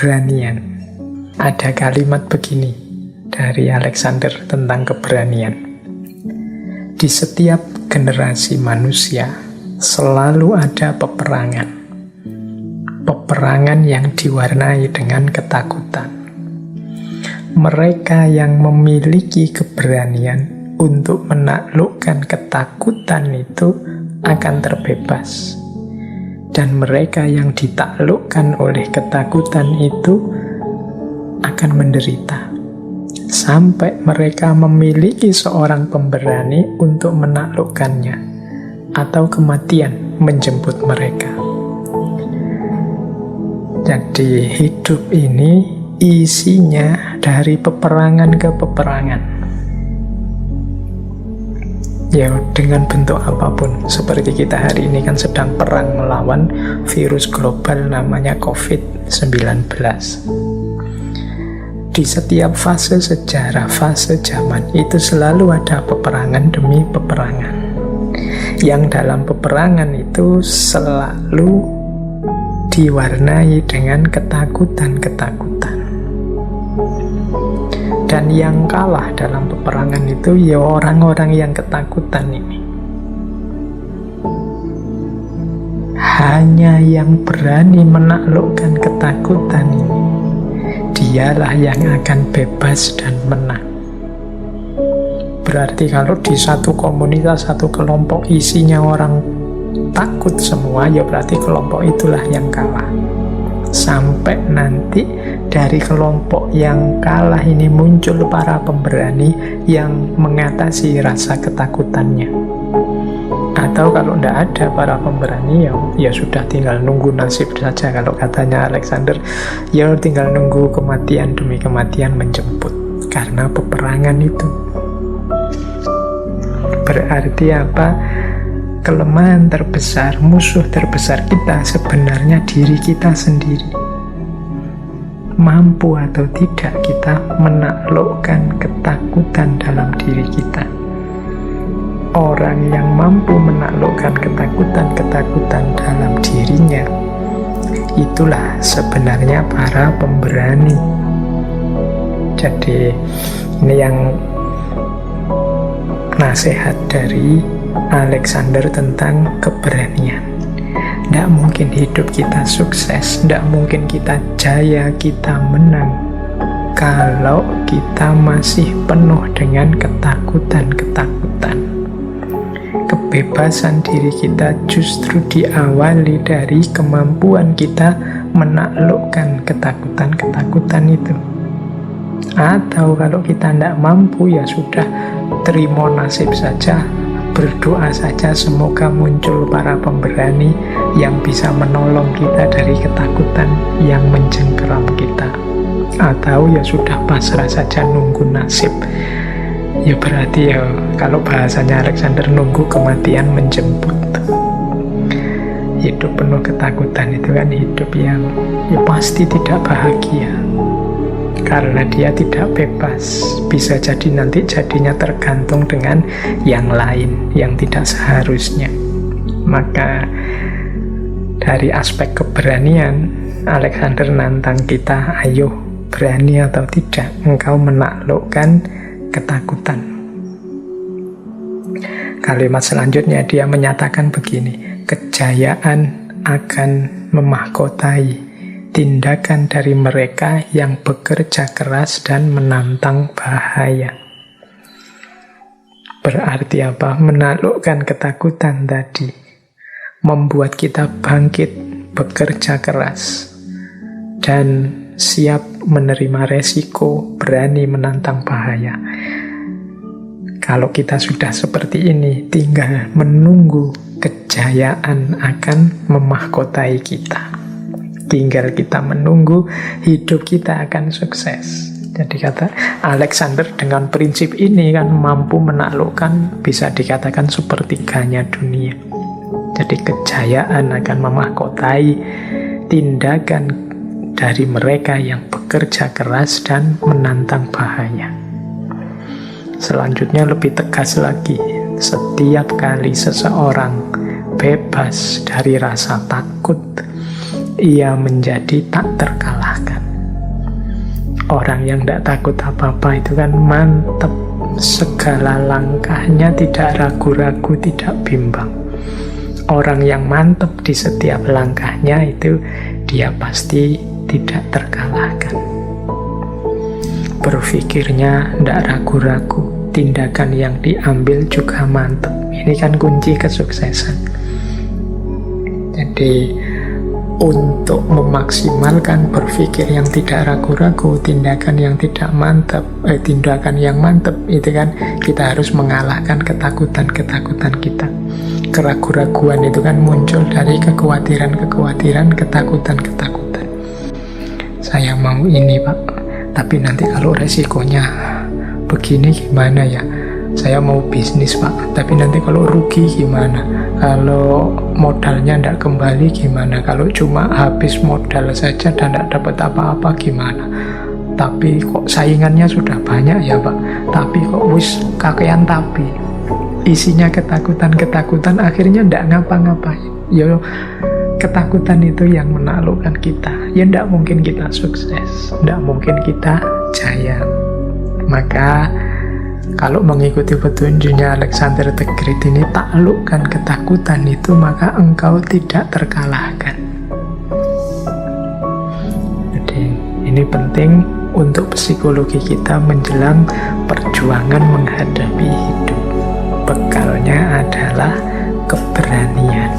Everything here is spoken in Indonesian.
keberanian. Ada kalimat begini dari Alexander tentang keberanian. Di setiap generasi manusia selalu ada peperangan. Peperangan yang diwarnai dengan ketakutan. Mereka yang memiliki keberanian untuk menaklukkan ketakutan itu akan terbebas. Dan mereka yang ditaklukkan oleh ketakutan itu akan menderita. Sampai mereka memiliki seorang pemberani untuk menaklukkannya. Atau kematian menjemput mereka. Jadi hidup ini isinya dari peperangan ke peperangan. Ya, dengan bentuk apapun. Seperti kita hari ini kan sedang perang melawan virus global namanya COVID-19. Di setiap fase sejarah, fase zaman, itu selalu ada peperangan demi peperangan. Yang dalam peperangan itu selalu diwarnai dengan ketakutan-ketakutan. Dan yang kalah dalam peperangan itu ya orang-orang yang ketakutan ini. Hanya yang berani menaklukkan ketakutan ini, dialah yang akan bebas dan menang. Berarti kalau di satu komunitas, satu kelompok isinya orang takut semua, ya berarti kelompok itulah yang kalah. Sampai nanti dari kelompok yang kalah ini muncul para pemberani yang mengatasi rasa ketakutannya. Atau kalau tidak ada para pemberani, ya sudah tinggal nunggu nasib saja. Kalau katanya Alexander, ya tinggal nunggu kematian demi kematian menjemput. Karena peperangan itu. Berarti apa? Kelemahan terbesar, musuh terbesar kita sebenarnya diri kita sendiri. Mampu atau tidak kita menaklukkan ketakutan dalam diri kita. Orang yang mampu menaklukkan ketakutan-ketakutan dalam dirinya, itulah sebenarnya para pemberani. Jadi ini yang nasihat dari Alexander tentang keberanian. Tidak mungkin hidup kita sukses, tidak mungkin kita jaya, kita menang kalau kita masih penuh dengan ketakutan-ketakutan. Kebebasan diri kita justru diawali dari kemampuan kita menaklukkan ketakutan-ketakutan itu. Atau kalau kita tidak mampu, ya sudah, terima nasib saja. Berdoa saja semoga muncul para pemberani yang bisa menolong kita dari ketakutan yang mencengkeram kita. Atau ya sudah pasrah saja nunggu nasib. Ya berarti ya kalau bahasanya Alexander, nunggu kematian menjemput. Hidup penuh ketakutan itu kan hidup yang ya pasti tidak bahagia. Karena dia tidak bebas. Bisa jadi nanti jadinya tergantung dengan yang lain yang tidak seharusnya. Maka dari aspek keberanian, Alexander nantang kita, ayo berani atau tidak engkau menaklukkan ketakutan. Kalimat selanjutnya dia menyatakan begini, kejayaan akan memahkotai tindakan dari mereka yang bekerja keras dan menantang bahaya. Berarti apa? Menaklukkan ketakutan tadi membuat kita bangkit, bekerja keras, dan siap menerima resiko, berani menantang bahaya. Kalau kita sudah seperti ini, tinggal menunggu kejayaan akan memahkotai kita. Tinggal kita menunggu, hidup kita akan sukses. Jadi kata Alexander, dengan prinsip ini kan mampu menaklukkan, bisa dikatakan sepertiganya dunia. Jadi kejayaan akan memahkotai tindakan dari mereka yang bekerja keras dan menantang bahaya. Selanjutnya lebih tegas lagi, setiap kali seseorang bebas dari rasa takut, ia menjadi tak terkalahkan. Orang yang tidak takut apa-apa itu kan mantep, segala langkahnya tidak ragu-ragu, tidak bimbang. Orang yang mantep di setiap langkahnya itu dia pasti tidak terkalahkan. Berpikirnya tidak ragu-ragu, tindakan yang diambil juga mantep. Ini kan kunci kesuksesan. Jadi untuk memaksimalkan berpikir yang tidak ragu-ragu, tindakan yang tidak mantap, tindakan yang mantap itu kan kita harus mengalahkan ketakutan-ketakutan kita. Keraguan-raguan itu kan muncul dari kekhawatiran-kekhawatiran, ketakutan-ketakutan. Saya mau ini Pak, tapi nanti kalau resikonya begini gimana ya? Saya mau bisnis Pak, tapi nanti kalau rugi gimana? Kalau modalnya tidak kembali gimana? Kalau cuma habis modal saja dan tidak dapat apa-apa gimana? Tapi kok saingannya sudah banyak ya Pak, tapi kok wis kakean, tapi isinya ketakutan-ketakutan, akhirnya tidak ngapa-ngapain. Ya ketakutan itu yang menaklukkan kita. Ya tidak mungkin kita sukses, tidak mungkin kita jaya. Maka kalau mengikuti petunjuknya Alexander the Great ini, taklukkan ketakutan itu, maka engkau tidak terkalahkan. Jadi ini penting untuk psikologi kita menjelang perjuangan menghadapi hidup. Bekalnya adalah keberanian.